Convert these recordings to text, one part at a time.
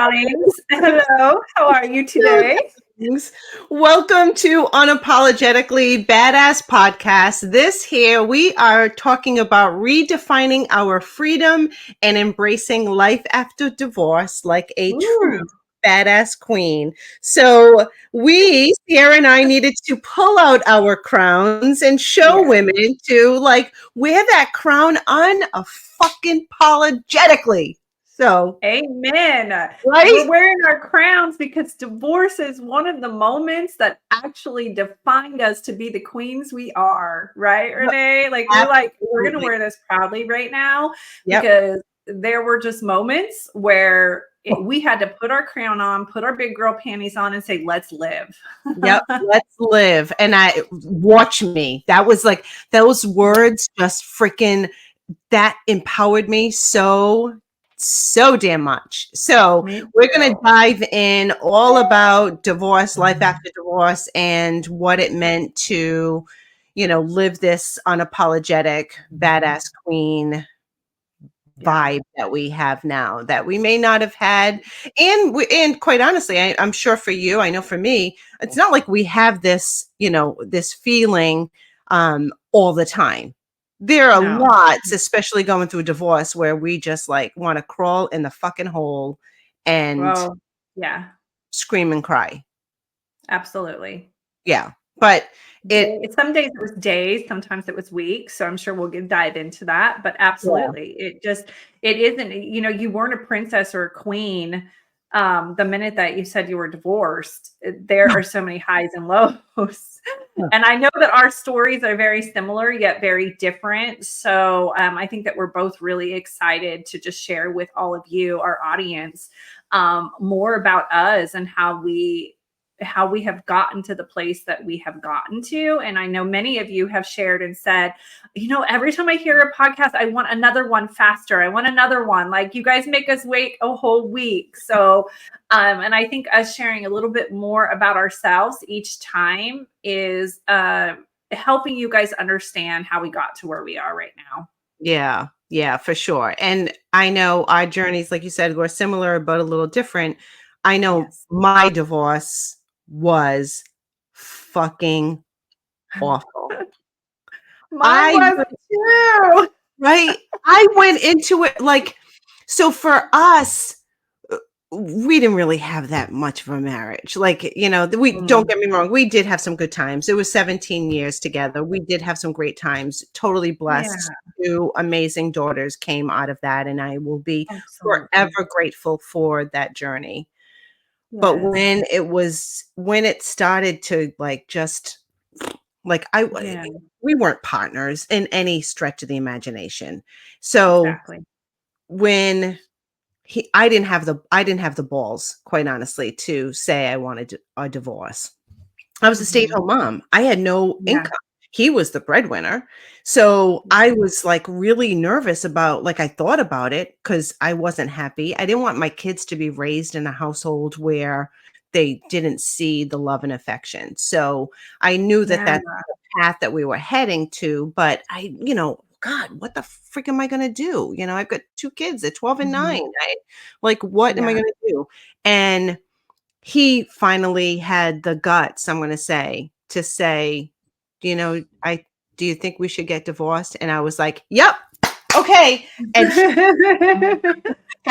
darlings. Hello, how are you today? Welcome to Unapologetically Badass Podcast. This here, we are talking about redefining our freedom and embracing life after divorce like a true badass queen. So we, Sierra and I, needed to pull out our crowns and show women to wear that crown unapologetically. So, Amen. right? We're wearing our crowns because divorce is one of the moments that actually defined us to be the queens we are, right, Renee? We're going to wear this proudly right now because there were just moments where we had to put our crown on, put our big girl panties on and say, let's live. Let's live. And watch me. That was like, those words just freaking, that empowered me so damn much. So we're going to dive in all about divorce, life after divorce, and what it meant to, live this unapologetic badass queen vibe that we have now that we may not have had. And quite honestly, I'm sure for you, I know for me, it's not like we have this, this feeling all the time. There are lots, especially going through a divorce, where we just want to crawl in the fucking hole and scream and cry. Absolutely. Yeah. But some days it was days, sometimes it was weeks. So I'm sure we'll dive into that. But absolutely, it isn't, you weren't a princess or a queen. The minute that you said you were divorced, there are so many highs and lows. And I know that our stories are very similar, yet very different. So I think that we're both really excited to just share with all of you, our audience, more about us and how we have gotten to the place that we have gotten to. And I know many of you have shared and said, every time I hear a podcast, I want another one faster. I want another one. Like, you guys make us wait a whole week. So, and I think us sharing a little bit more about ourselves each time is helping you guys understand how we got to where we are right now. Yeah, for sure. And I know our journeys, like you said, were similar, but a little different. I know my divorce was fucking awful. Mine was too. Right? I went into it so for us, we didn't really have that much of a marriage. Don't get me wrong, we did have some good times. It was 17 years together. We did have some great times. Totally blessed. 2 amazing daughters came out of that, and I will be forever grateful for that journey. But when it started to we weren't partners in any stretch of the imagination. So when I didn't have the balls, quite honestly, to say I wanted a divorce. I was a stay-at-home mom. I had no income. He was the breadwinner. So I was really nervous about, I thought about it because I wasn't happy. I didn't want my kids to be raised in a household where they didn't see the love and affection. So I knew that that's the path that we were heading to, but God, what the frick am I going to do? I've got 2 kids, they're 12 and 9. What am I going to do? And he finally had the guts, I'm going to say, do you think we should get divorced? And I was like, yep. Okay. And how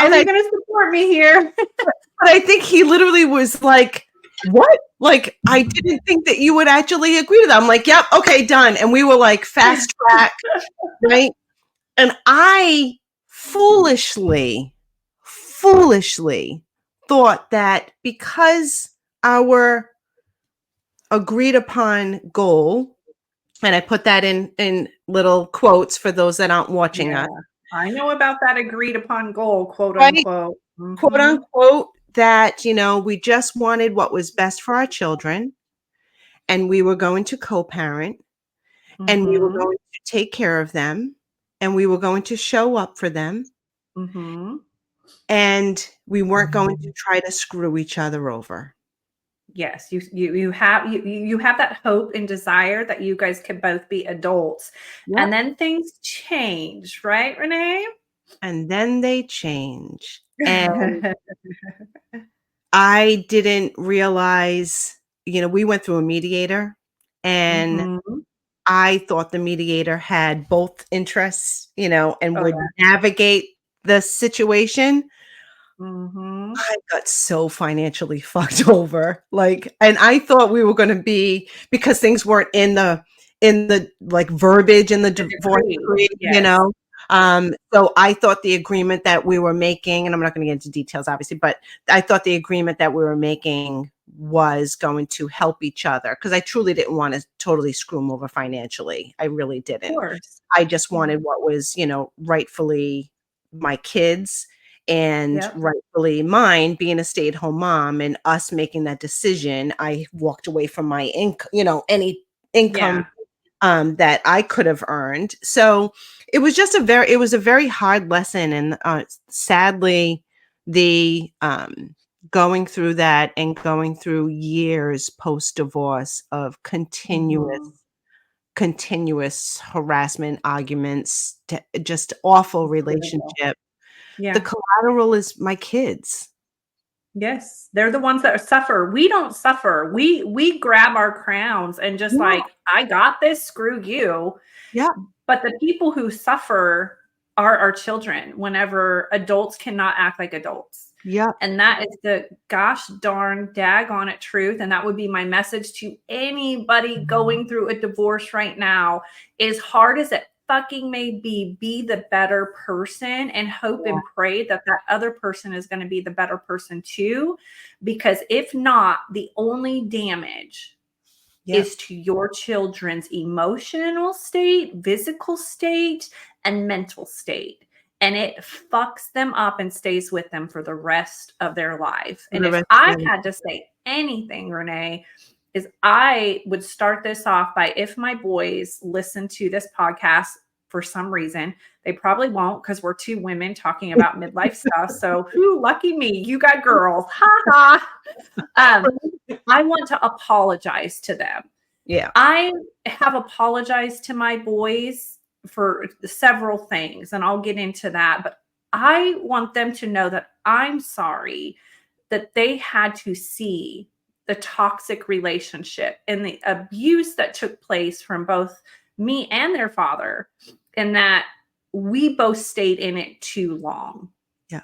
are you going to support me here? But I think he literally was like, what? I didn't think that you would actually agree to that. I'm like, yep. Okay, done. And we were fast track. Right. And I foolishly thought that because our agreed upon goal, and I put that in little quotes for those that aren't watching us. I know about that agreed upon goal, quote unquote. Quote unquote, that, we just wanted what was best for our children, and we were going to co-parent, and we were going to take care of them, and we were going to show up for them. And we weren't going to try to screw each other over. Yes, you have that hope and desire that you guys can both be adults. And then things change, right, Renee? And then they change. And I didn't realize, we went through a mediator, and Mhm. I thought the mediator had both interests, and Oh, would yeah. navigate the situation. Mhm. I got so financially fucked over, and I thought we were gonna be, because things weren't in the, like, verbiage in the The divorce decree. decree, Yes. Yes. so I thought the agreement that we were making, and I'm not gonna get into details, obviously, but I thought the agreement that we were making was going to help each other, because I truly didn't wanna totally screw him over financially. I really Of didn't. course. I just Yeah. wanted what was, rightfully my kids and Yep. rightfully mine, being a stay-at-home mom, and us making that decision. I walked away from my any income Yeah. that I could have earned. So it was a very hard lesson, and sadly, the going through that and going through years post divorce of Mhm. continuous harassment, arguments, just awful It's critical. relationship. The Yeah. collateral is my kids. Yes. They're the ones that suffer. We don't suffer. We grab our crowns and just Yeah, like, "I got this, screw you." yeah, But the people who suffer are our children whenever adults cannot act like adults. yeah, And that is the gosh darn daggone it truth. And that would be my message to anybody going through a divorce right now. As hard as it fucking may be the better person and hope yeah, and pray that that other person is going to be the better person too. Because if not, the only damage yeah. is to your children's emotional state, physical state, and mental state. And it fucks them up and stays with them for the rest of their life. For And the if rest I of the had to say anything, Renee, is I would start this off by, if my boys listen to this podcast for some reason, they probably won't, because we're two women talking about midlife stuff. So, who lucky me, you got girls. Ha ha. I want to apologize to them. Yeah, I have apologized to my boys for several things, and I'll get into that. But I want them to know that I'm sorry that they had to see the toxic relationship and the abuse that took place from both me and their father, and that we both stayed in it too long. yeah,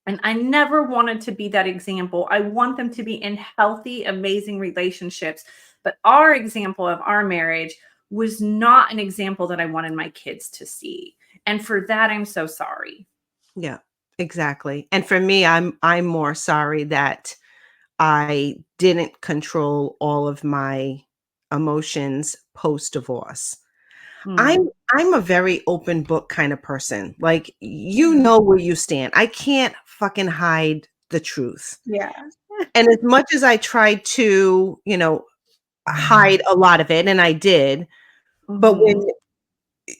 And I never wanted to be that example. I want them to be in healthy, amazing relationships. But our example of our marriage was not an example that I wanted my kids to see. And for that, I'm so sorry. yeah, exactly. And for me, I'm more sorry that I didn't control all of my emotions post divorce. I'm Mm, I'm a very open book kind of person. Like, yeah. where you stand. I can't fucking hide the truth. Yeah. And as much as I tried to, hide a lot of it, and I did, but Hmm.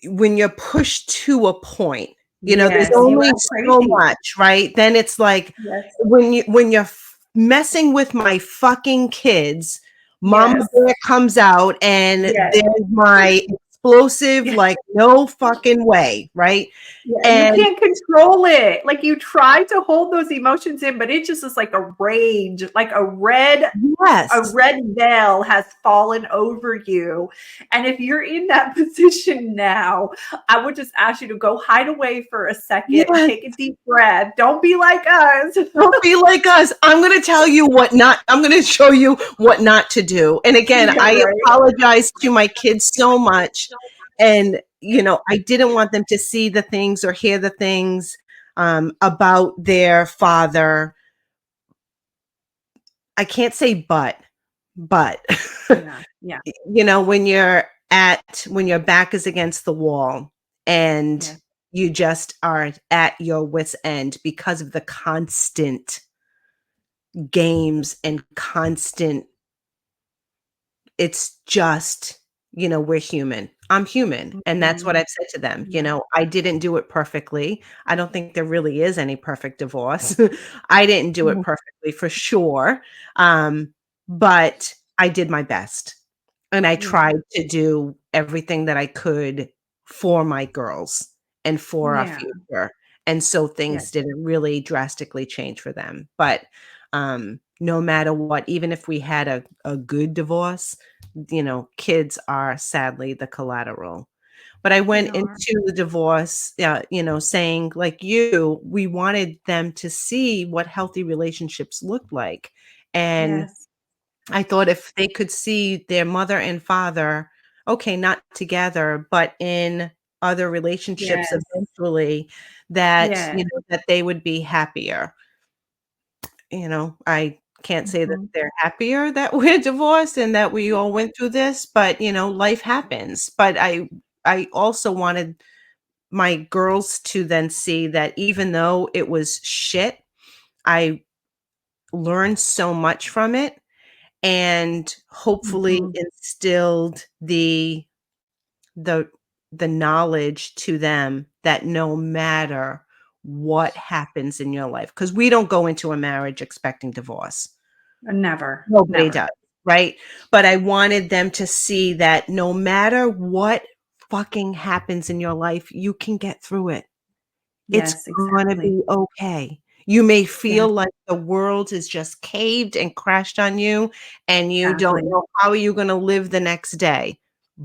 when you're pushed to a point, there's Yes, you only went so crazy. much, right? Then it's like, Yes. when you're messing with my fucking kids, Mama Yes. Bear comes out, and Yes. there's my explosive, like, no fucking way, right? Yeah, you And can't control it. Like, you try to hold those emotions in, but it just is like a rage, like a yes, red veil has fallen over you. And if you're in that position now, I would just ask you to go hide away for a second, yes. take a deep breath. Don't be like us. Don't be like us. I'm gonna show you what not to do. And again, Yeah, I right. apologize to my kids so much. And, I didn't want them to see the things or hear the things about their father. I can't say but, Yeah, yeah, when your back is against the wall, and yeah. you just are at your wit's end because of the constant games and constant, it's just, we're human. I'm human, and that's what Mhm. I've said to them. Yeah. I didn't do it perfectly. I don't think there really is any perfect divorce. I didn't do it Mhm. perfectly, for sure, but I did my best, and I Yeah. tried to do everything that I could for my girls and for our Yeah. future, And so Yeah. things didn't really drastically change for them. But no matter what, even if we had a good divorce, kids are sadly the collateral. But I They went are. into the divorce, saying, like you, we wanted them to see what healthy relationships look like. And Yes. I thought if they could see their mother and father, okay, not together, but in other relationships Yes. eventually, that, Yes. that they would be happier. I can't say that Mhm. they're happier that we're divorced and that we all went through this, but, life happens. But I also wanted my girls to then see that even though it was shit, I learned so much from it and hopefully Mhm. instilled the the knowledge to them that no matter what happens in your life, because we don't go into a marriage expecting divorce. Never, Nobody never. does, right? But I wanted them to see that no matter what fucking happens in your life, you can get through it. It's Yes, gonna exactly. be okay. You may Yeah, feel like the world has just caved and crashed on you, and you don't exactly. know how you gonna live the next day,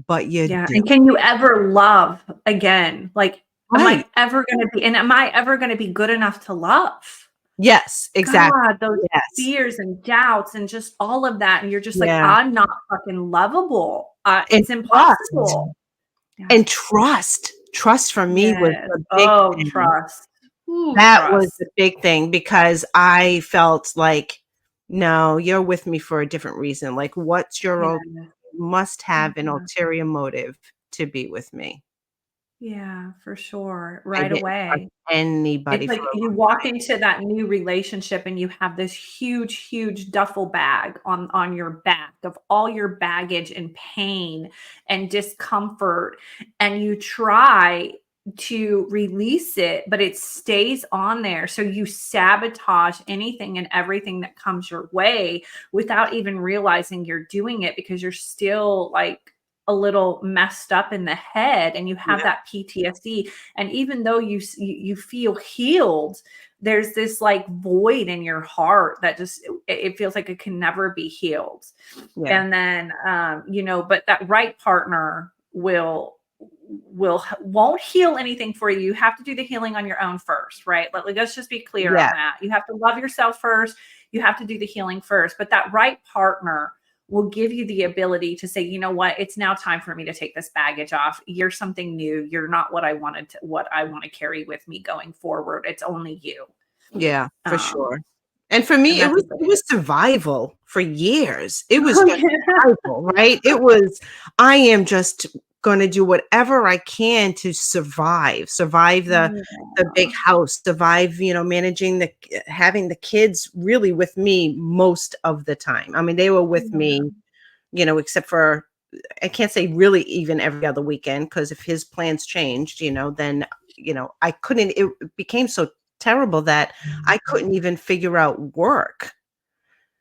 but you Yeah, do. and can you ever love again? Like, Right. am I ever gonna be good enough to love? Yes, exactly. God, those Yes. fears and doubts and just all of that, and you're just like, Yeah. "I'm not fucking lovable. And It's trust. impossible." Yeah. And trust. Trust for me was Yes. a big Oh, thing. trust. Ooh, That was trust. the big thing because I felt like, "No, you're with me for a different reason." Like, what's your Yeah, must have an yeah. ulterior motive to be with me. Yeah, for sure, I right didn't trust away. anybody It's for like a you long walk time. into that new relationship and you have this huge, huge duffel bag on your back of all your baggage and pain and discomfort, and you try to release it, but it stays on there. So you sabotage anything and everything that comes your way without even realizing you're doing it because you're still like a little messed up in the head and you have Yeah, that PTSD, and even though you feel healed, there's this like void in your heart that just it feels like it can never be healed. yeah, And then but that right partner won't heal anything for you. You have to do the healing on your own first, right? Let's just be clear yeah, on that. You have to love yourself first. You have to do the healing first, but that right partner will give you the ability to say, you know what, it's now time for me to take this baggage off. You're something new. You're not what I want to carry with me going forward. It's only you. yeah, for Um, sure. And for and me, it that's was it was survival for years. It was oh just yeah. survival, right? It was, I am just gonna do whatever I can to survive the big house, survive, managing having the kids really with me most of the time. I mean, they were with Yeah. me, except for I can't say really even every other weekend because if his plans changed, then I couldn't. It became so terrible that I couldn't even figure out work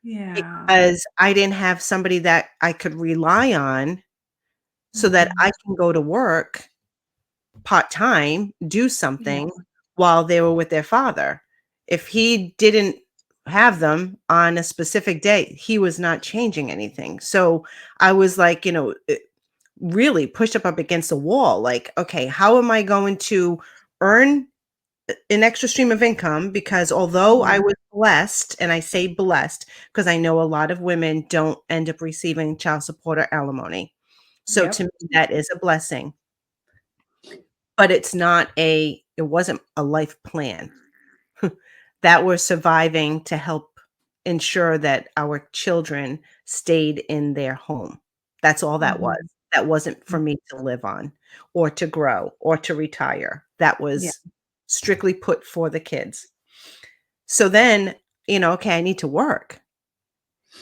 Yeah. because I didn't have somebody that I could rely on so that Mhm. I can go to work part-time, do Yeah. something while they were with their father. If he didn't have them on a specific day, he was not changing anything. So I was like, really pushed up against a wall. Like, okay, how am I going to earn an extra stream of income? Because although I Mhm. was blessed, and I say blessed because I know a lot of women don't end up receiving child support or alimony. So to Yep. me, that is a blessing, but it wasn't a life plan that we're surviving to help ensure that our children stayed in their home. That's all that was. Mhm. That wasn't for me to live on or to grow or to retire. That Yeah. was strictly put for the kids. So then, okay, I need to work.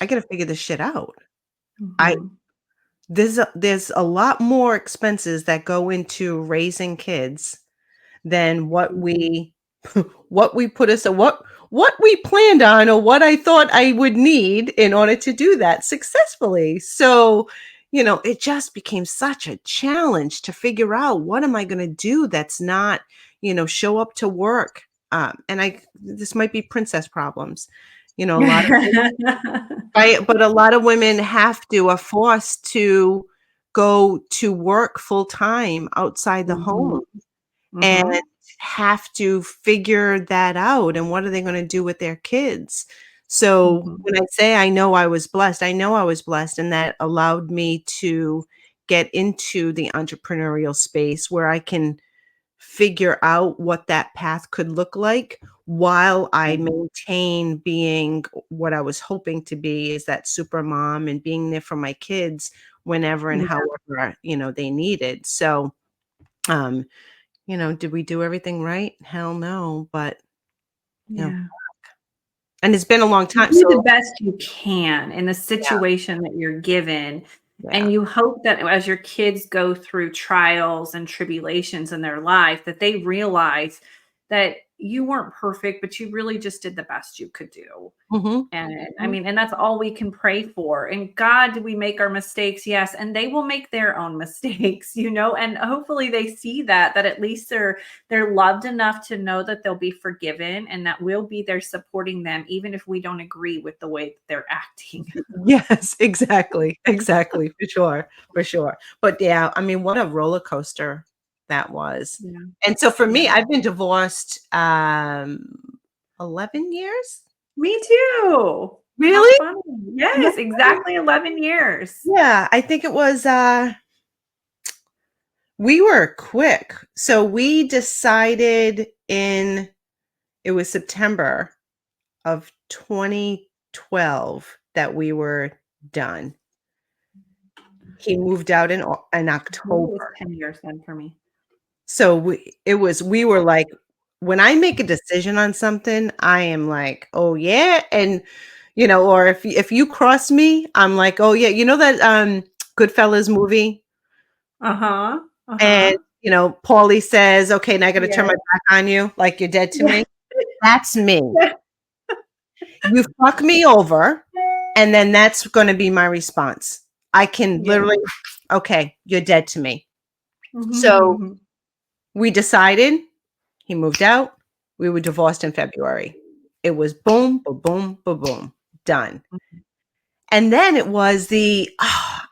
I got to figure this shit out. I Mhm. there's a lot more expenses that go into raising kids than what Mhm. we what we put us what we planned on or what I thought I would need in order to do that successfully. So, it just became such a challenge to figure out what am I going to do that's not, show up to work. This might be princess problems, a lot of right, but a lot of women are forced to go to work full time outside the home Mhm, and mhm, have to figure that out, and what are they gonna do with their kids? So, mhm. when I say I know I was blessed, and that allowed me to get into the entrepreneurial space where I can figure out what that path could look like while I maintain being what I was hoping to be, is that super mom and being there for my kids whenever and Yeah, however, they needed. So, um, did we do everything right? Hell no, but, you know, yeah. and it's been a long You time, do the so best you can in the yeah, situation that you're given, yeah. and you hope that as your kids go through trials and tribulations in their life, that they realize that you weren't perfect, but you really just did the best you could do. Mhm, And I mhm. mean, and that's all we can pray for. And God, do we make our mistakes? Yes. And they will make their own mistakes, and hopefully they see that at least they're loved enough to know that they'll be forgiven and that we'll be there supporting them, even if we don't agree with the way that they're acting. Yes, exactly, exactly, for sure. But yeah, I mean, what a roller coaster that was. Yeah. And so for me, Yeah. I've been divorced, 11 years? Me too. How Really? funny. Yeah, Yes, exactly 11 years. yeah, I think it was, we were quick. So we decided it was September of 2012 that we were done. He moved out in Maybe it was October. 10 years then for me. So we were like, when I make a decision on something, I am like, "Oh yeah," and or if you cross me, I'm like, "Oh yeah." You know that Goodfellas movie, Uh-huh. and Uh-huh. Paulie says, "Okay, now I got to turn Yeah. my back on you, like you're dead to Yeah. me." That's me. Yeah. You fuck me over, and then that's going to be my response. I can Yeah. literally, okay, you're dead to me. So Mhm. we decided. He moved out. We were divorced in February. It was boom, ba boom, ba boom, done. And then it was I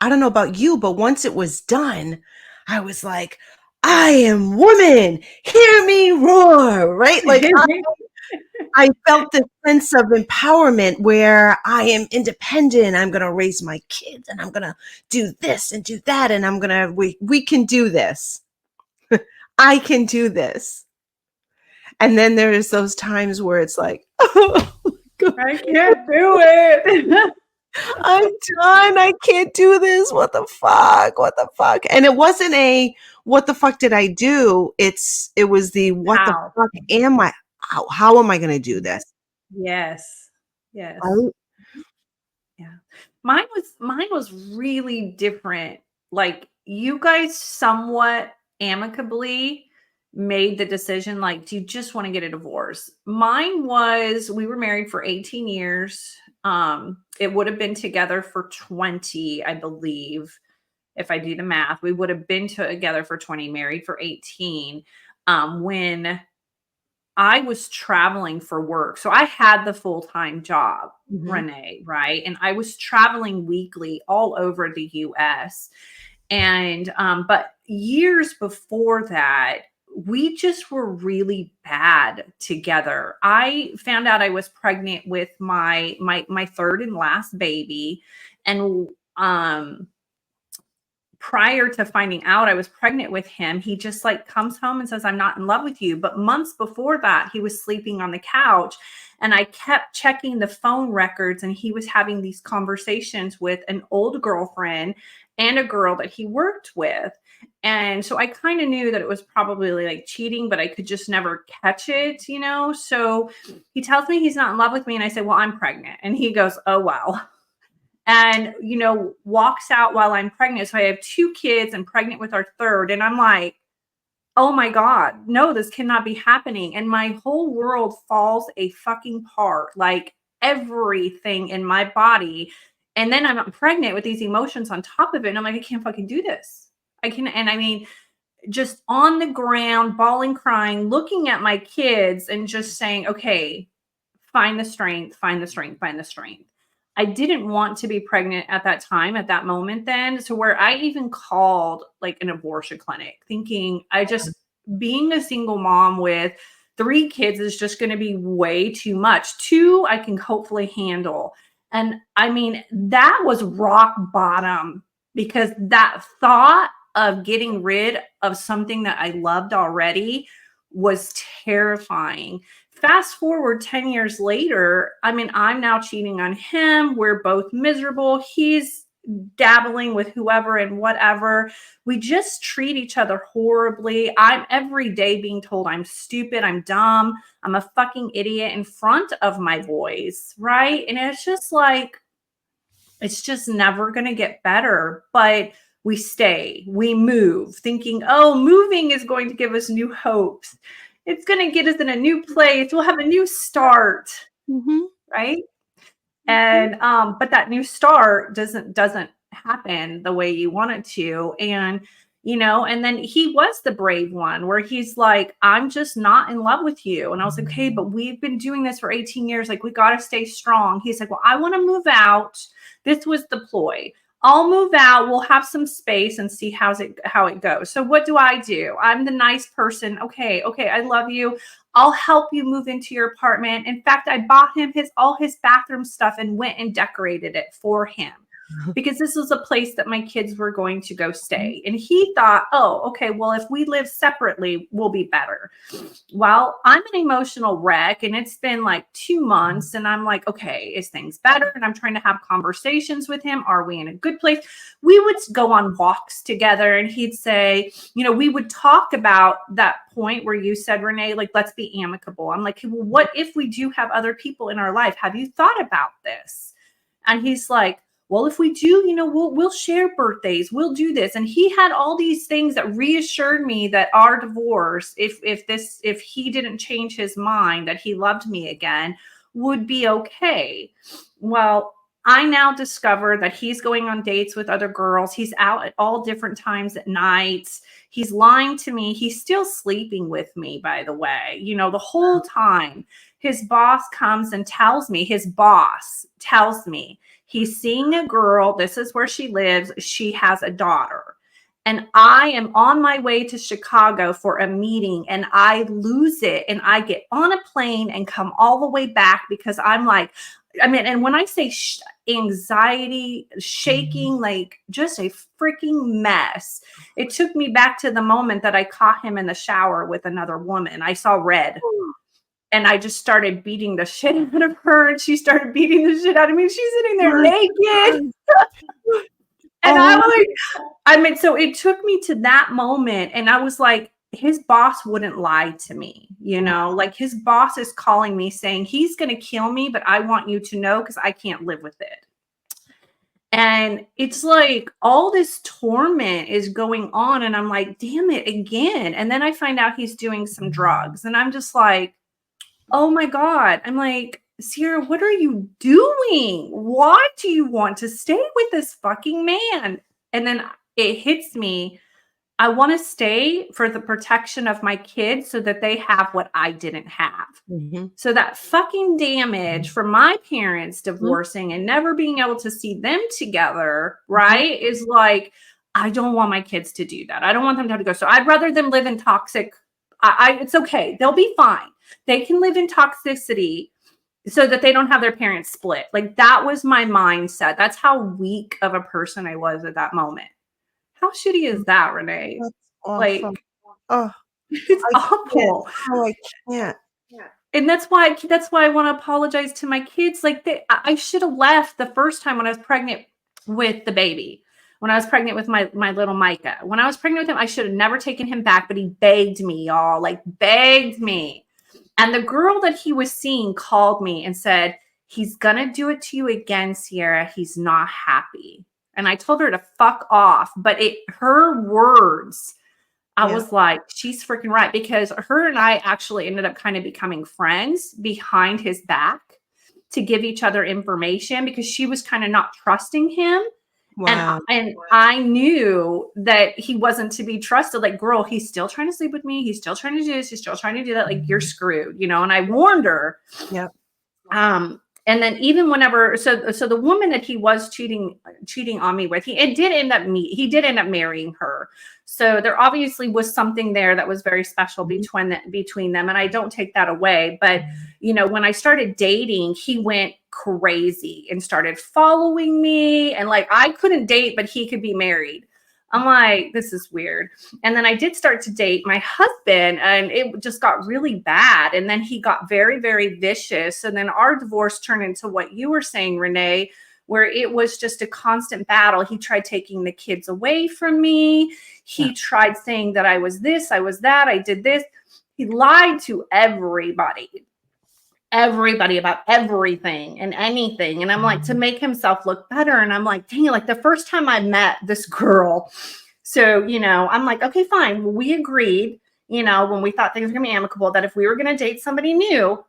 don't know about you, but once it was done, I was like, I am woman. Hear me roar, right? Like I felt this sense of empowerment where I am independent. I'm going to raise my kids and I'm going to do this and do that. And we can do this. I can do this. And then there's those times where it's like, "Oh, God, I can't do it. I'm done. I can't do this. What the fuck? What the fuck?" And it wasn't a what the fuck did I do? It was the what the How? fuck am I? How am I going to do this? Yes. Yes. Right? Yeah. Mine was really different. Like, you guys somewhat amicably made the decision, like, do you just want to get a divorce? Mine was, we were married for 18 years. It would have been together for 20, I believe, if I do the math. We would have been together for 20, married for 18. When I was traveling for work. So I had the full-time job, Mhm. Renee, right? And I was traveling weekly all over the US. And but years before that, we just were really bad together. I found out I was pregnant with my third and last baby, and prior to finding out I was pregnant with him, he just like comes home and says, "I'm not in love with you." But months before that, he was sleeping on the couch. And I kept checking the phone records, and he was having these conversations with an old girlfriend and a girl that he worked with. And so I kind of knew that it was probably like cheating, but I could just never catch it. So he tells me he's not in love with me. And I say, "Well, I'm pregnant." And he goes, "Oh, wow." And walks out while I'm pregnant. So I have two kids and pregnant with our third. And I'm like, oh my God, no, this cannot be happening. And my whole world falls a fucking part, like everything in my body. And then I'm pregnant with these emotions on top of it. And I'm like, I can't fucking do this. I can. And I mean, just on the ground, bawling, crying, looking at my kids and just saying, okay, find the strength, find the strength, find the strength. I didn't want to be pregnant at that time, at that moment, then. So, where I even called like an abortion clinic, thinking being a single mom with 3 kids is just going to be way too much. 2, I can hopefully handle. And I mean, that was rock bottom, because that thought of getting rid of something that I loved already was terrifying. Fast forward 10 years later, I mean, I'm now cheating on him. We're both miserable. He's dabbling with whoever and whatever. We just treat each other horribly. I'm every day being told I'm stupid, I'm dumb, I'm a fucking idiot in front of my boys, right? And it's just like, it's just never going to get better. But we stay, we move, thinking, oh, moving is going to give us new hopes. It's going to get us in a new place. We'll have a new start, right? And but that new start doesn't happen the way you want it to. And and then he was the brave one, where he's like, I'm just not in love with you. And I was like, okay, but we've been doing this for 18 years. Like, we got to stay strong. He's like, well, I want to move out. This was the ploy. I'll move out. We'll have some space and see how it goes. So what do? I'm the nice person. Okay, I love you. I'll help you move into your apartment. In fact, I bought him all his bathroom stuff and went and decorated it for him, because this was a place that my kids were going to go stay. And he thought, oh, okay, well, if we live separately, we'll be better. Well, I'm an emotional wreck, and it's been like 2 months, and I'm like, okay, is things better? And I'm trying to have conversations with him. Are we in a good place? We would go on walks together, and he'd say, we would talk about that point where you said, Renee, like, let's be amicable. I'm like, well, what if we do have other people in our life? Have you thought about this? And he's like, well, if we do, we'll share birthdays. We'll do this. And he had all these things that reassured me that our divorce, if he didn't change his mind, that he loved me again, would be okay. Well, I now discover that he's going on dates with other girls. He's out at all different times at nights. He's lying to me. He's still sleeping with me, by the way, the whole time. His boss tells me he's seeing a girl. This is where she lives. She has a daughter. And I am on my way to Chicago for a meeting, and I lose it. And I get on a plane and come all the way back, because I'm like, and when I say anxiety, shaking, like just a freaking mess. It took me back to the moment that I caught him in the shower with another woman. I saw red. And I just started beating the shit out of her, and she started beating the shit out of me. She's sitting there naked. And so it took me to that moment, and I was like, his boss wouldn't lie to me, like his boss is calling me saying he's going to kill me, but I want you to know, because I can't live with it. And it's like all this torment is going on, and I'm like, damn it, again. And then I find out he's doing some drugs, and I'm just like, oh my God. I'm like, Sierra, what are you doing? Why do you want to stay with this fucking man? And then it hits me. I want to stay for the protection of my kids, so that they have what I didn't have. So that fucking damage from my parents divorcing and never being able to see them together, right, is like, I don't want my kids to do that. I don't want them to have to go. So I'd rather them live in toxic. It's okay. They'll be fine. They can live in toxicity so that they don't have their parents split. Like, that was my mindset. That's how weak of a person I was at that moment. How shitty is that, Renee? That's awful. Like, oh, it's awful. I can't. And that's why I want to apologize to my kids. Like, I should have left the first time when I was pregnant with the baby. When I was pregnant with my little Micah. When I was pregnant with him, I should have never taken him back, but he begged me, y'all. Like, begged me. And the girl that he was seeing called me and said, he's going to do it to you again, Sierra. He's not happy. And I told her to fuck off. But her words, I was like, she's freaking right. Because her and I actually ended up kind of becoming friends behind his back to give each other information, because she was kind of not trusting him. Wow. And I knew that he wasn't to be trusted. Like, girl, he's still trying to sleep with me. He's still trying to do this. He's still trying to do that. Like, you're screwed, you know? And I warned her. Yep. And then even whenever, so the woman that he was cheating on me with, he did end up marrying her. So there obviously was something there that was very special between them. And I don't take that away. But, you know, when I started dating, he went crazy and started following me. And like, I couldn't date, but he could be married. I'm like, this is weird. And then I did start to date my husband, and it just got really bad. And then he got very, very vicious. And then our divorce turned into what you were saying, Renee, where it was just a constant battle. He tried taking the kids away from me. He tried saying that I was this, I was that, I did this. He lied to everybody about everything and anything. And I'm like, to make himself look better. And I'm like, dang it, like the first time I met this girl. So, you know, I'm like, okay, fine. Well, we agreed, you know, when we thought things were gonna be amicable, that if we were gonna date somebody new,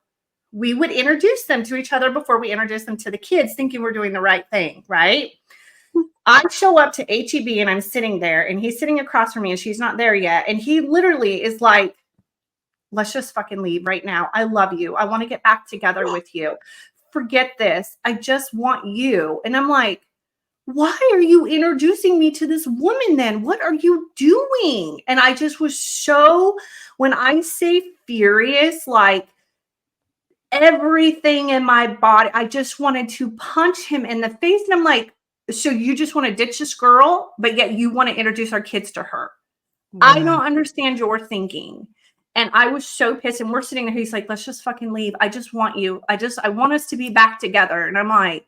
we would introduce them to each other before we introduce them to the kids, thinking we're doing the right thing, right? I show up to HEB and I'm sitting there and he's sitting across from me and she's not there yet. And he literally is like, let's just fucking leave right now. I love you. I want to get back together with you. Forget this. I just want you. And I'm like, why are you introducing me to this woman then? What are you doing? And I just was so, when I say furious, like everything in my body, I just wanted to punch him in the face. And I'm like, so you just want to ditch this girl, but yet you want to introduce our kids to her. I Wow. don't understand your thinking. And I was so pissed. And we're sitting there. He's like, let's just fucking leave. I just want you. I want us to be back together. And I'm like,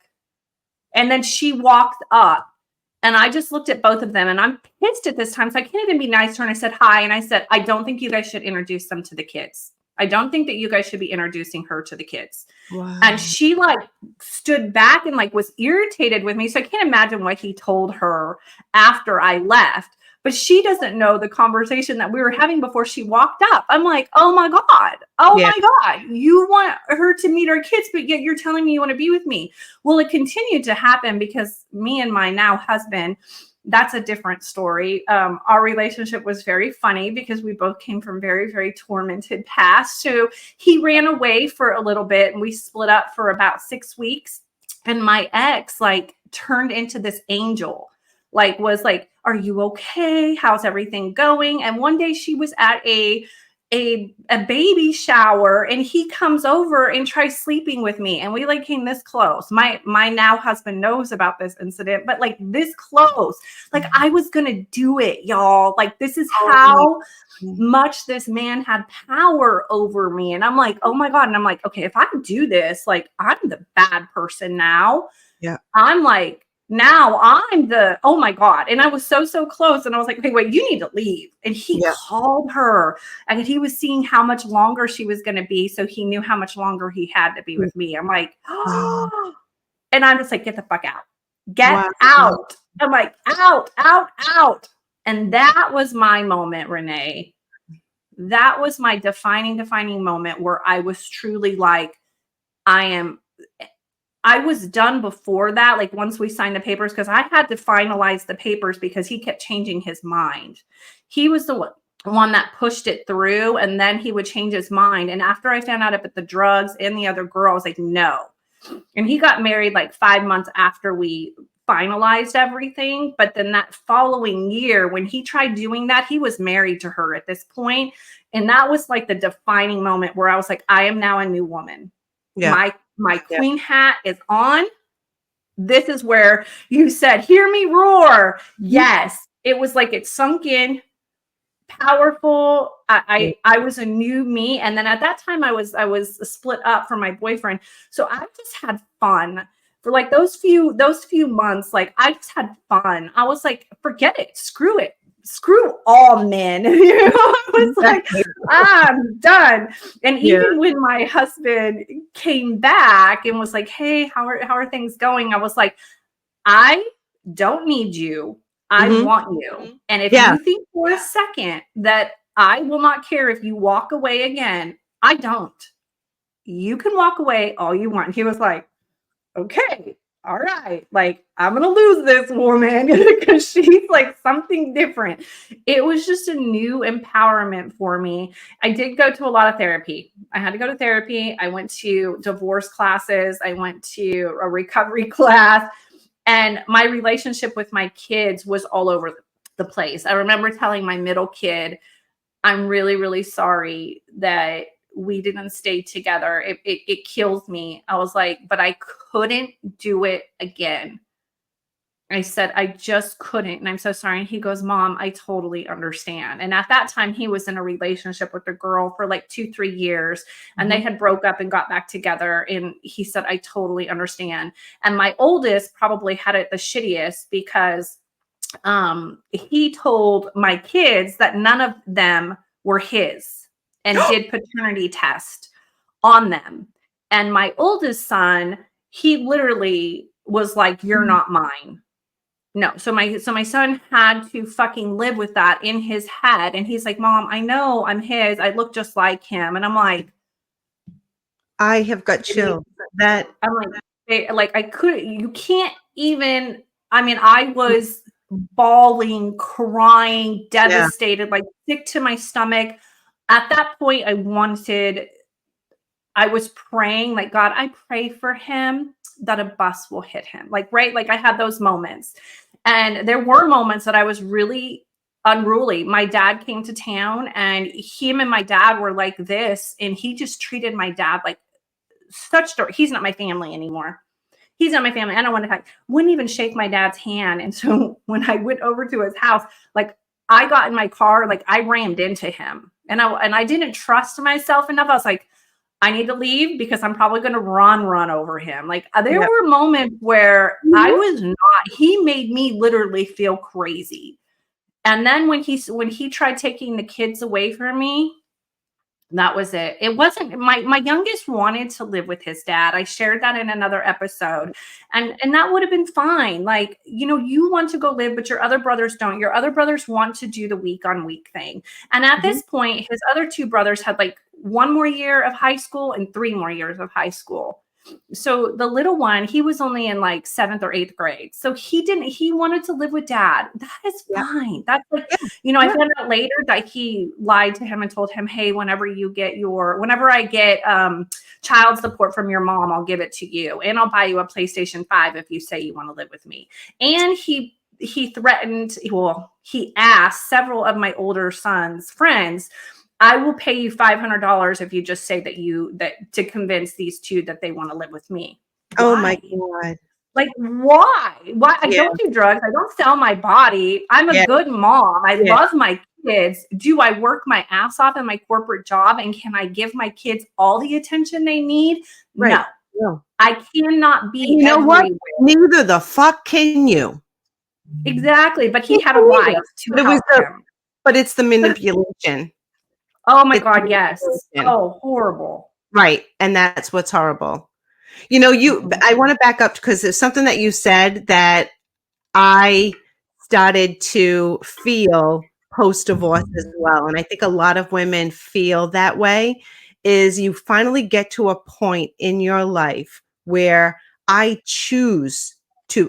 and then she walked up and I just looked at both of them and I'm pissed at this time. So I can't even be nice to her. And I said, hi. And I said, I don't think you guys should introduce them to the kids. I don't think that you guys should be introducing her to the kids. Wow. And she like stood back and like was irritated with me. So I can't imagine what he told her after I left. But she doesn't know the conversation that we were having before she walked up. I'm like, oh my God. Oh my God. You want her to meet our kids, but yet you're telling me you want to be with me. Well, it continued to happen because me and my now husband, that's a different story. Our relationship was very funny because we both came from very, very tormented past. So he ran away for a little bit and we split up for about 6 weeks. And my ex like turned into this angel, like was like, are you okay? How's everything going? And one day she was at a baby shower and he comes over and tries sleeping with me. And we like came this close. My now husband knows about this incident, but like this close, like I was going to do it, y'all. Like this is how much this man had power over me. And I'm like, oh my God. And I'm like, okay, if I do this, like I'm the bad person now. Yeah. I'm like, now I'm the, oh my God. And I was so close. And I was like, okay, wait, you need to leave. And he called her and he was seeing how much longer she was going to be. So he knew how much longer he had to be with me. I'm like, oh, and I'm just like, get the fuck out. Get out. I'm like, out. And that was my moment, Renee. That was my defining moment where I was truly like, I was done before that. Like once we signed the papers, because I had to finalize the papers because he kept changing his mind. He was the one that pushed it through and then he would change his mind. And after I found out about the drugs and the other girl, I was like, no. And he got married like 5 months after we finalized everything. But then that following year, when he tried doing that, he was married to her at this point. And that was like the defining moment where I was like, I am now a new woman. Yeah. My queen hat is on. This is where you said, hear me roar. Yes. It was like it sunk in, powerful. I was a new me. And then at that time I was split up from my boyfriend. So I just had fun for like those few months. Like I just had fun. I was like, forget it. Screw all men. You know, I was like, I'm done. And even when my husband came back and was like, hey, how are things going? I was like, I don't need you. I want you. And if you think for a second that I will not care if you walk away again, I don't. You can walk away all you want. He was like, okay. all right, like I'm gonna lose this woman because she's like something different. It was just a new empowerment for me. I did go to a lot of therapy. I had to go to therapy. I went to divorce classes. I went to a recovery class. And my relationship with my kids was all over the place. I remember telling my middle kid, I'm really, really sorry that we didn't stay together. It kills me. I was like, but I couldn't do it again. I said, I just couldn't. And I'm so sorry. And he goes, Mom, I totally understand. And at that time, he was in a relationship with a girl for like 2-3 years, and they had broke up and got back together. And he said, I totally understand. And my oldest probably had it the shittiest because he told my kids that none of them were his and did paternity test on them. And my oldest son, he literally was like, you're not mine. No. So my son had to fucking live with that in his head. And he's like, Mom, I know I'm his. I look just like him. And I'm like, I have got chills. That I'm like I couldn't, you can't even, I mean, I was bawling, crying, yeah. devastated, like sick to my stomach. At that point, I was praying, like, God, I pray for him that a bus will hit him. Like, right? Like I had those moments. And there were moments that I was really unruly. My dad came to town and him and my dad were like this. And he just treated my dad like such dirt. He's not my family anymore. He's not my family. I don't want to talk. Wouldn't even shake my dad's hand. And so when I went over to his house, like I got in my car, like I rammed into him. And I didn't trust myself enough. I was like, I need to leave because I'm probably going to run over him. Like there Yeah. were moments where I was not, he made me literally feel crazy. And then when he tried taking the kids away from me, that was it. It wasn't my youngest wanted to live with his dad. I shared that in another episode. And that would have been fine. Like, you know, you want to go live, but your other brothers don't. Your other brothers want to do the week on week thing. And at this point, his other two brothers had like 1 more year of high school and 3 more years of high school. So the little one, he was only in like 7th or 8th grade. So he wanted to live with dad. That is Yeah. fine. That's like, Yeah. you know, I found out later that he lied to him and told him, hey, whenever I get child support from your mom, I'll give it to you. And I'll buy you a PlayStation 5 if you say you want to live with me. And he threatened, well, he asked several of my older son's friends, I will pay you $500 if you just say that to convince these two that they want to live with me. Why? Oh my God. Like, why? Why? I Yeah. don't do drugs. I don't sell my body. I'm a good mom. I love my kids. Do I work my ass off in my corporate job? And can I give my kids all the attention they need? Right. No. I cannot be you know everywhere. what? Neither the fuck can you. Exactly. But he had a wife to help him. But it's the manipulation. Oh my God, yes. Oh, horrible. Right. And that's what's horrible. You know, I want to back up because there's something that you said that I started to feel post-divorce as well. And I think a lot of women feel that way, is you finally get to a point in your life where I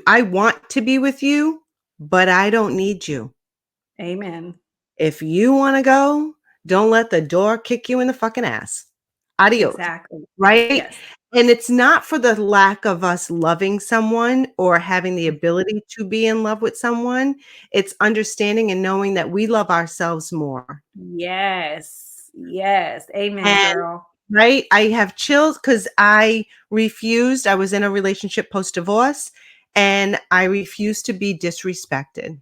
want to be with you, but I don't need you. Amen. If you want to go, don't let the door kick you in the fucking ass. Adios. Exactly. Right? Yes. And it's not for the lack of us loving someone or having the ability to be in love with someone. It's understanding and knowing that we love ourselves more. Yes. Yes. Amen, And, girl. right? I have chills because I refused. I was in a relationship post-divorce and I refused to be disrespected.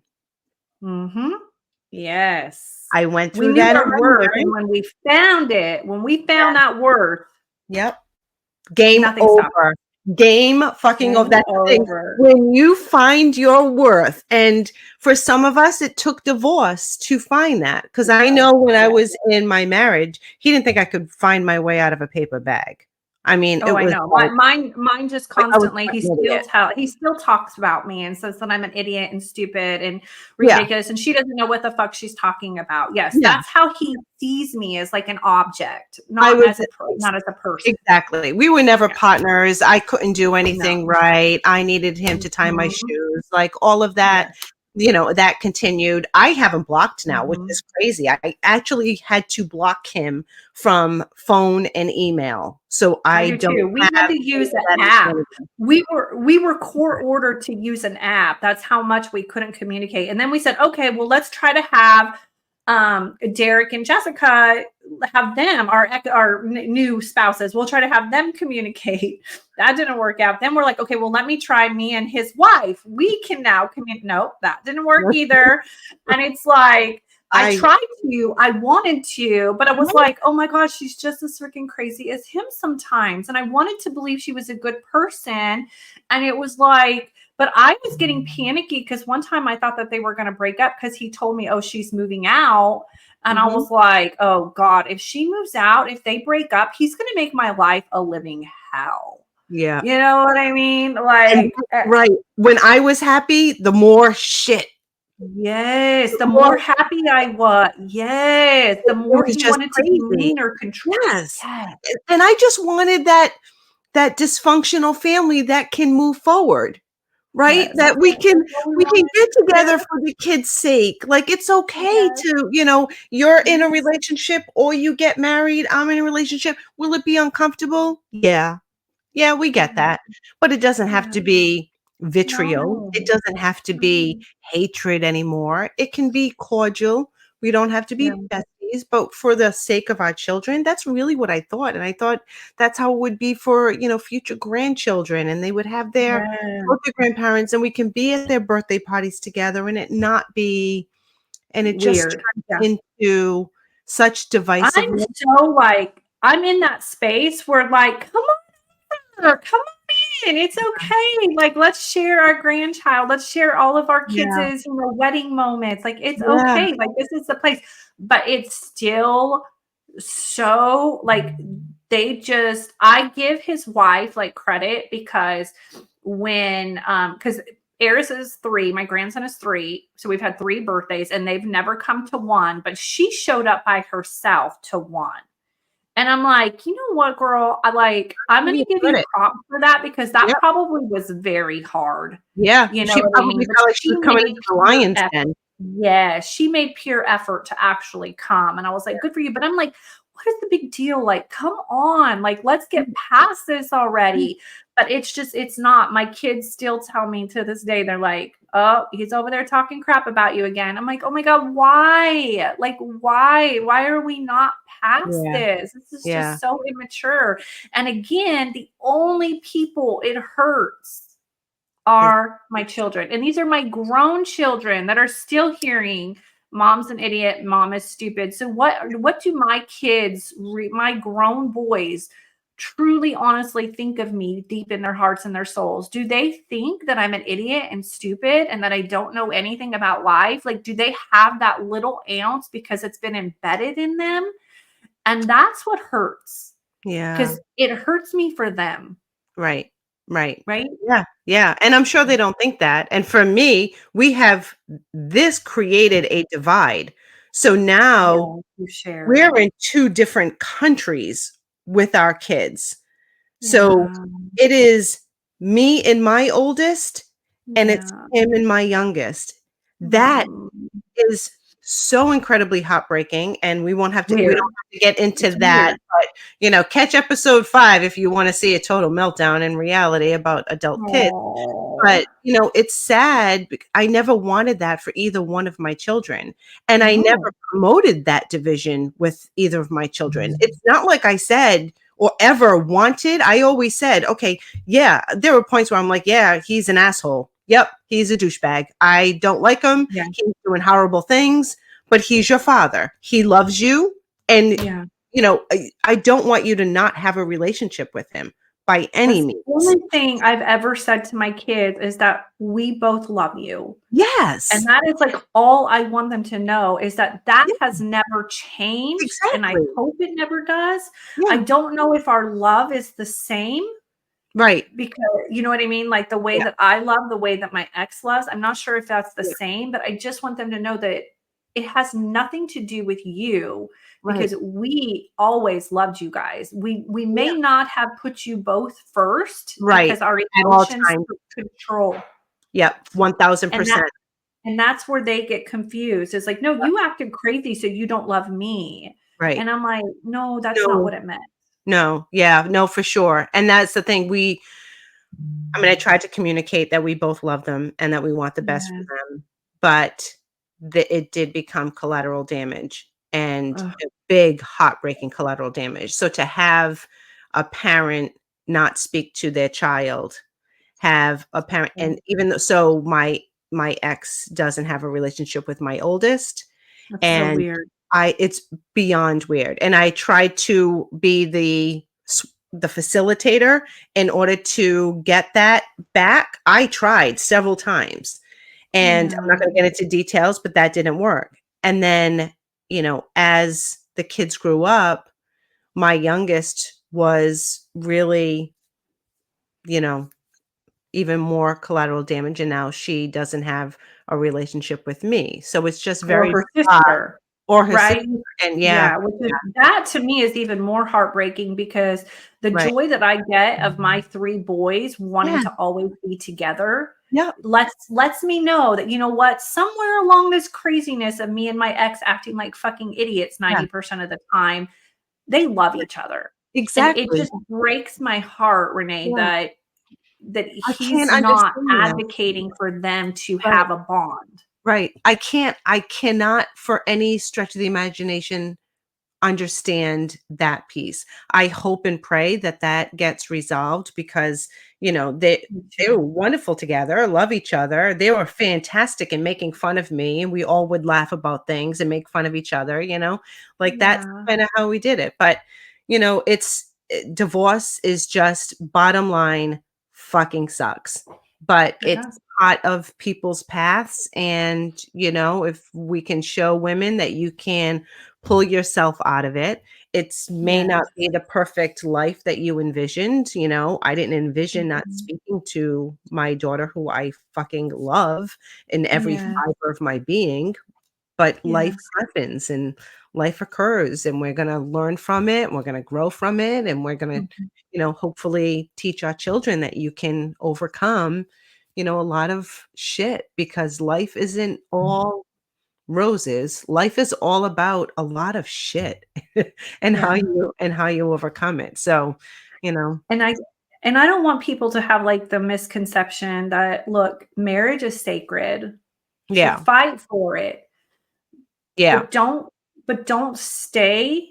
Yes. I went We through knew that. our worth, and when we found that worth, Yep. Game nothing over. stopped. Game fucking over. That's the thing. When you find your worth, and for some of us, it took divorce to find that. Because I know when I was in my marriage, he didn't think I could find my way out of a paper bag. I mean, it Oh, I was know. like Mine just I was constantly, like an idiot. he still talks about me and says that I'm an idiot and stupid and Yeah, ridiculous, and she doesn't know what the fuck she's talking about. Yes, yeah. that's how he sees me, as like an object, I was not as a person. exactly. We were never Yeah. partners. I couldn't do No. anything right. I needed him to tie my Mhm. shoes. Like all of that, Yes. that continued. I have him blocked now, which Mhm. is crazy. I actually had to block him from phone and email. So I I do don't too. We had have to any use of an that app. information. We were court ordered to use an app. That's how much we couldn't communicate. And then we said, okay, well, let's try to have Derek and Jessica have them, our new spouses. We'll try to have them communicate. That didn't work out. Then we're like, okay, well, let me try me and his wife. We can now communicate. Nope, that didn't work either. And it's like, I I wanted to, but I was like, oh my gosh, she's just as freaking crazy as him sometimes. And I wanted to believe she was a good person. And it was like, but I was getting panicky because one time I thought that they were going to break up because he told me, oh, she's moving out. And I Mhm. was like, oh God, if she moves out, if they break up, he's going to make my life a living hell. Yeah. You know what I mean? And Like, right. When I was happy, the more shit. yes, The the more more happy I was. Yes, the it more was he just wanted to be crazy. mean or control. Yes. Yes, And I just wanted that dysfunctional family that can move forward, right? yes, That that's what we we can wanted. get Yeah, together for the kids' sake. Like it's okay yes, to, you're in a yes, relationship or you get married, I'm in a relationship. Will it be uncomfortable? Yeah. Yeah, we get yeah, that. But it doesn't have yeah. to be vitriol. No, It doesn't have to be no. hatred anymore. It can be cordial. We don't have to Yeah, be besties, but for the sake of our children, that's really what I thought. And I thought that's how it would be for, future grandchildren. And they would have yeah. both their grandparents and we can be at their birthday parties together and it not be, and it just Weird. Yeah. turns into such I'm divisiveness. so like, I'm in that space where like, come on in. It's okay. Like, let's share our grandchild. Let's share all of our Yeah. kids' wedding moments. Like, it's Yeah. okay. Like, this is the place. But it's still so like I give his wife like credit because because Eris is 3, my grandson is 3, so we've had 3 birthdays and they've never come to one, but she showed up by herself to one. And I'm like, you know what, girl? I'm Give gonna you give you credit. props for that because that Yep. probably was very hard. Yeah, You know she what I probably mean? But felt like she she was coming made into the pure lion's effort. den. Yeah, she made pure effort to actually come. And I was like, good for you. But I'm like, what is the big deal? Like, come on, like, let's get past this already. But it's not. My kids still tell me to this day, they're like, oh, he's over there talking crap about you again. I'm like, oh my God, why? Like, why? Why are we not past Yeah, this? This is yeah, just so immature. And again, the only people it hurts is are my children. And these are my grown children that are still hearing mom's an idiot, mom is stupid. So what do my kids, my grown boys truly honestly think of me deep in their hearts and their souls? Do they think that I'm an idiot and stupid and that I don't know anything about life? Like, do they have that little ounce because it's been embedded in them? And that's what hurts yeah, because it hurts me for them, right, right. right? Yeah, yeah, and I'm sure they don't think that, and for me, we have this created a divide. So now Yeah, you shared. we're in 2 different countries with our kids. So Yeah. it is me and my oldest, and it's Yeah. him and my youngest. That Mhm. is so incredibly heartbreaking, and we don't Weird. have to get into It's that, weird. but, catch episode 5 if you wanna see a total meltdown in reality about adult kids. Oh But, it's sad I never wanted that for either one of my children, and I no. never promoted that division with either of my children. It's not like I said or ever wanted. I always said, "Okay, yeah." There were points where I'm like, "Yeah, he's an asshole. Yep, he's a douchebag. I don't like him. Yeah. He's doing horrible things, but he's your father. He loves you, and, Yeah. I don't want you to not have a relationship with him, by any That's the means. only thing I've ever said to my kids is that we both love you. And Yes. that is, like, all I want them to know is that that Yeah, has never changed, and I exactly. hope it never does. I Yeah, don't know if our love is the same right. because you know what I mean? Like, the way Yeah, that I love, the way that my ex loves, I'm not sure if that's the yeah, same, but I just want them to know that it has nothing to do with you right. because we always loved you guys. We Yeah, may not have put you both first right. because our At all emotions times. took control, Yep, and that 1000%. and that's where they get confused. It's like, "No, you acted crazy, so you don't love me." Right. And I'm like, "No, that's not No, what it meant." no, yeah, no, for sure, and that's the thing, I mean, I tried to communicate that we both love them and that we want the best for Yeah. them, but it did become collateral damage and Ugh, a big heartbreaking collateral damage. So to have a parent not speak to their child, have a parent, yeah. and even though, so my ex doesn't have a relationship with my oldest, That's so and weird. it's beyond weird, and I tried to be the facilitator in order to get that back. I tried several times, and I'm Yeah. not gonna get into details, but that didn't work. And then, as the kids grew up, my youngest was really, you know, even more collateral damage, and now she doesn't have a relationship with me. So it's just Or very her odd. sister, Or her sister, right? and yeah, Yeah, which is that to me is even more heartbreaking because the right. joy that I get of my 3 boys wanting Yeah, to always be together yep, lets me know that, you know what, somewhere along this craziness of me and my ex acting like fucking idiots yeah, 90% of the time, they love right. each other. And it Exactly. just breaks my heart, Renee, Yeah, that I he's can't not understand that. advocating for them to Right, have a bond. right. I cannot for any stretch of the imagination understand that piece. I hope and pray that that gets resolved because, Me they were too. wonderful together, love each other. They were fantastic in making fun of me, and we all would laugh about things and make fun of each other, Like that's Yeah, kind of how we did it. But, divorce is just bottom line fucking sucks. But it it's does. part of people's paths, and if we can show women that you can pull yourself out of it. It's may not Yes. be the perfect life that you envisioned. I didn't envision not Mhm. speaking to my daughter, who I fucking love in every Yeah, fiber of my being, but life yes. happens and life occurs, and we're going to learn from it. And we're going to grow from it. And we're going to, Mhm. hopefully teach our children that you can overcome, a lot of shit, because life isn't all roses. Life is all about a lot of shit and how Yeah, you overcome it. So, you know, and I don't want people to have, like, the misconception that, look, marriage is sacred, so yeah, fight for it, yeah. but don't stay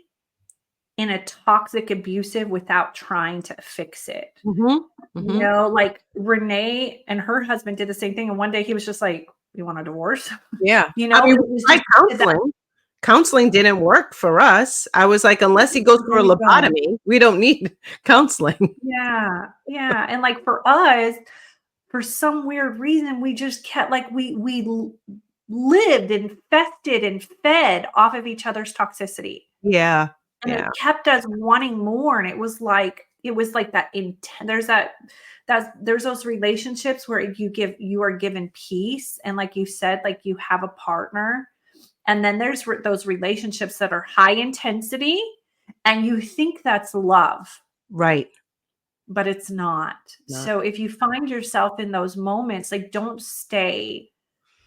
in a toxic abusive without trying to fix it. Mhm, mhm. Like, Renee and her husband did the same thing, and one day he was just like, "You want a divorce?" Yeah. I mean, It we was tried just that counseling. Counseling didn't work for us. I was like, "Unless he goes there through you a go. lobotomy, we don't need counseling." Yeah, yeah, and, like, for us, for some weird reason, we just kept like, we lived and fested and fed off of each other's toxicity, Yeah, and it yeah, kept us wanting more, and it was like that inten there's those relationships where you are given peace, and like you said, like, you have a partner, and then there's those relationships that are high intensity, and you think that's love, right. but it's not. Not. So if you find yourself in those moments, like, don't stay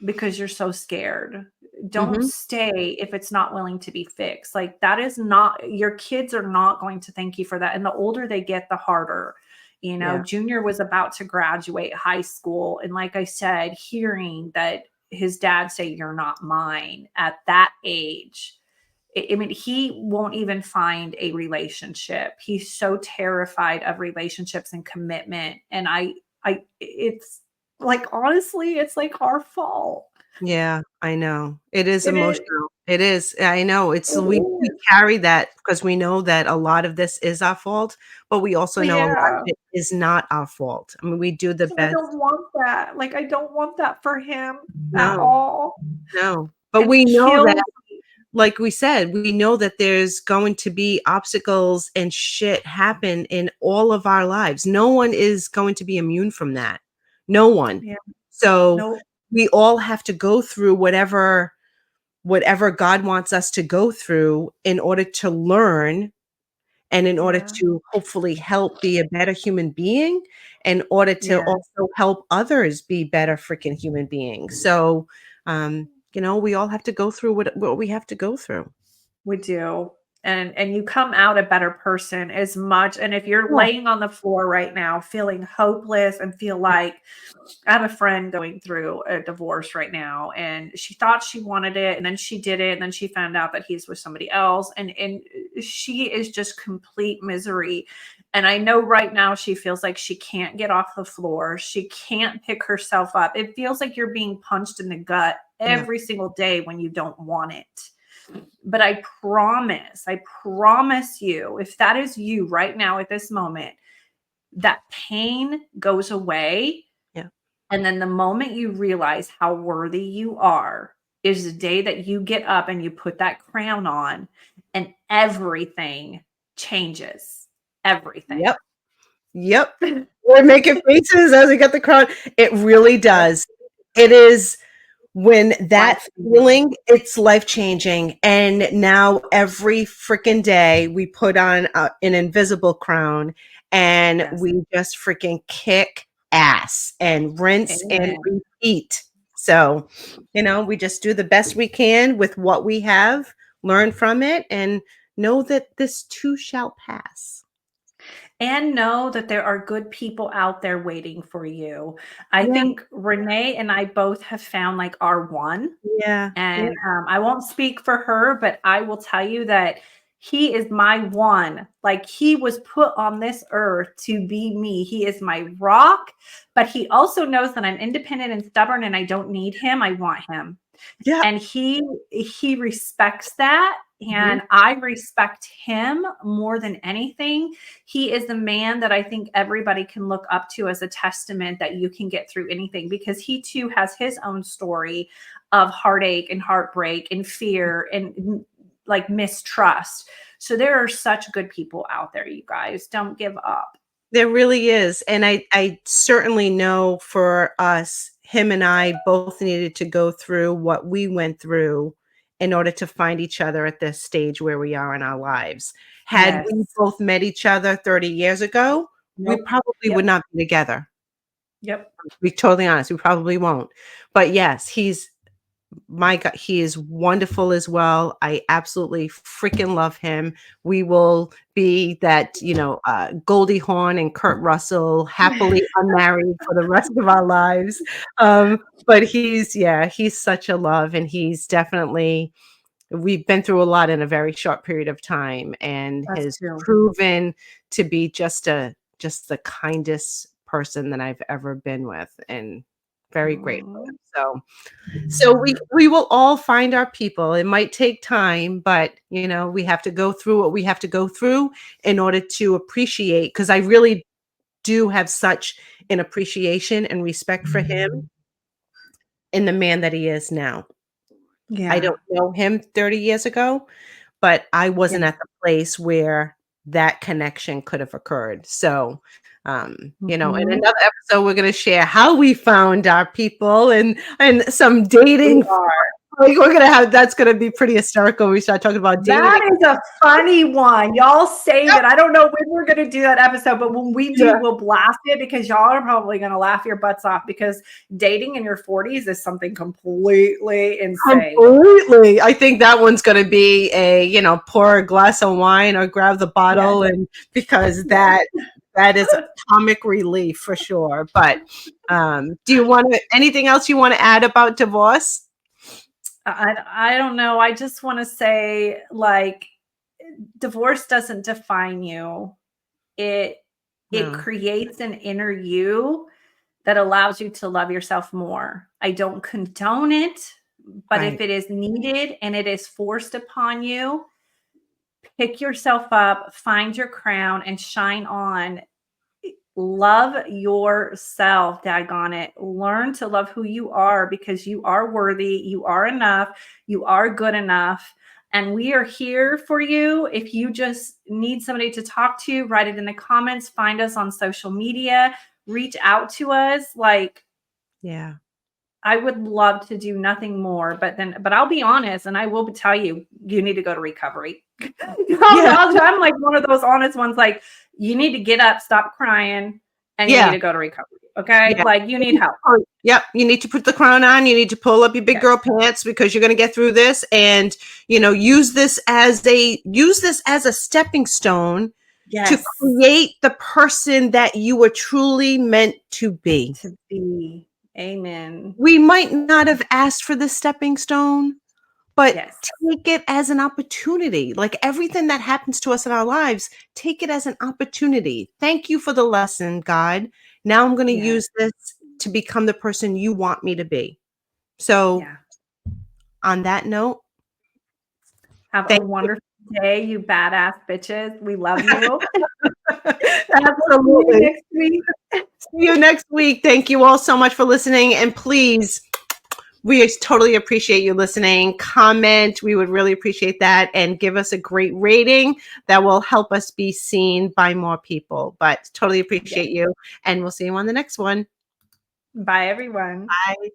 because you're so scared. Don't Mhm. stay if it's not willing to be fixed. Like, that is not your kids are not going to thank you for that. And the older they get, the harder. Yeah, Junior was about to graduate high school. And like I said, hearing that his dad say, "You're not mine" at that age, I mean, he won't even find a relationship. He's so terrified of relationships and commitment. And it's like, honestly, it's like our fault. Yeah, I know. It is It is. emotional. It is. I know. It's It we is. carry that because we know that a lot of this is our fault, but we also know a lot of Yeah. it is not our fault. I mean, we do the And I best. don't want that. Like, I don't want that for him at No, all. no. But It we know that, kills me. like we said, we know that there's going to be obstacles and shit happen in all of our lives. No one is going to be immune from that. No one. Yeah. So No. we all have to go through whatever God wants us to go through in order to learn and in order Yeah. to hopefully help be a better human being, in order to Yeah. also help others be better freaking human beings. So, we all have to go through what we have to go through. We do. And you come out a better person as much, and if you're Yeah, laying on the floor right now feeling hopeless and feel like, I have a friend going through a divorce right now, and she thought she wanted it, and then she did it, and then she found out that he's with somebody else, and she is just complete misery. And I know right now she feels like she can't get off the floor. She can't pick herself up. It feels like you're being punched in the gut yeah, every single day when you don't want it. But I promise you, if that is you right now at this moment, that pain goes away. yeah. And then the moment you realize how worthy you are is the day that you get up and you put that crown on, and everything changes. Everything. Yep, yep. We're making faces as we get the crown. It really Yes. does. It is. When Life that changing. feeling, it's life-changing, and now every freaking day we put on an invisible crown, and Yes. we just freaking kick ass and rinse and Amen. repeat. So, we just do the best we can with what we have, learn from it, and know that this too shall pass. And know that there are good people out there waiting for you. I Yeah, think Renee and I both have found like our one. yeah, yeah, And I won't speak for her, but I will tell you that he is my one. Like, he was put on this earth to be me. He is my rock, but he also knows that I'm independent and stubborn and I don't need him. I want him. yeah. And he respects that, Mhm. and I respect him more than anything. He is the man that I think everybody can look up to as a testament that you can get through anything, because he too has his own story of heartache and heartbreak and fear and like mistrust. So there are such good people out there, you guys. Don't give up. There really is, and I certainly know for us, him and I both needed to go through what we went through in order to find each other at this stage where we are in our lives. Had we Yes. both met each other 30 years ago, we Nope. probably Yep. would not be together. Yep. To be totally honest, we probably won't. But yes, he's my God, he is wonderful as well. I absolutely freaking love him. We will be that, Goldie Hawn and Kurt Russell, happily unmarried for the rest of our lives. But he's such a love, and he's definitely, we've been through a lot in a very short period of time, and Us has too. proven to be just the kindest person that I've ever been with, and very grateful. Mm. So we will all find our people. It might take time, but we have to go through what we have to go through in order to appreciate, because I really do have such an appreciation and respect for him and the man that he is now. I Yeah. don't know him 30 years ago, but I Yeah. wasn't at the place where that connection could have occurred. So, in Mhm. another episode, we're going to share how we found our people, and some We dating. are. Like, that's gonna be pretty hysterical when we start talking about dating. That is a funny one. Y'all save it. I don't know when we're going to do that episode, but when we do, Yeah, we'll blast it, because y'all are probably going to laugh your butts off, because dating in your 40s is something completely insane. completely. I think that one's gonna be pour a glass of wine or grab the Yes. bottle, and because Yes. that is a comic relief for sure. But do you want anything else you want to add about divorce? I don't know. I just want to say, like, divorce doesn't define you. It No. creates an inner you that allows you to love yourself more. I don't condone it, but if Right. it is needed and it is forced upon you, pick yourself up, find your crown, and shine on. Love yourself, daggone it. Learn to love who you are because you are worthy, you are enough, you are good enough. And we are here for you. If you just need somebody to talk to, write it in the comments, find us on social media, reach out to us. Like, Yeah. I would love to do nothing more, but I'll be honest and I will tell you, you need to go to recovery. Yeah. I'm like one of those honest ones, like, you need to get up, stop crying, and you need Yeah. to go to recovery. Okay. Yeah. Like, you need help. Yep. You need to put the crown on. You need to pull up your big Yes. girl pants because you're going to get through this, and use this as a stepping stone to Yes. create the person that you were truly meant to be. To be. Amen. We might not have asked for this stepping stone, but Yes. take it as an opportunity. Like everything that happens to us in our lives, take it as an opportunity. Thank you for the lesson, God. Now I'm going to Yes. use this to become the person you want me to be. So, Yeah. on that note, Have a thank you. wonderful day, you badass bitches. We love you. We'll see you Absolutely. next week. See you next week. Thank you all so much for listening. And please, we totally appreciate you listening. Comment. We would really appreciate that. And give us a great rating that will help us be seen by more people. But totally Yes. appreciate you. And we'll see you on the next one. Bye, everyone. Bye.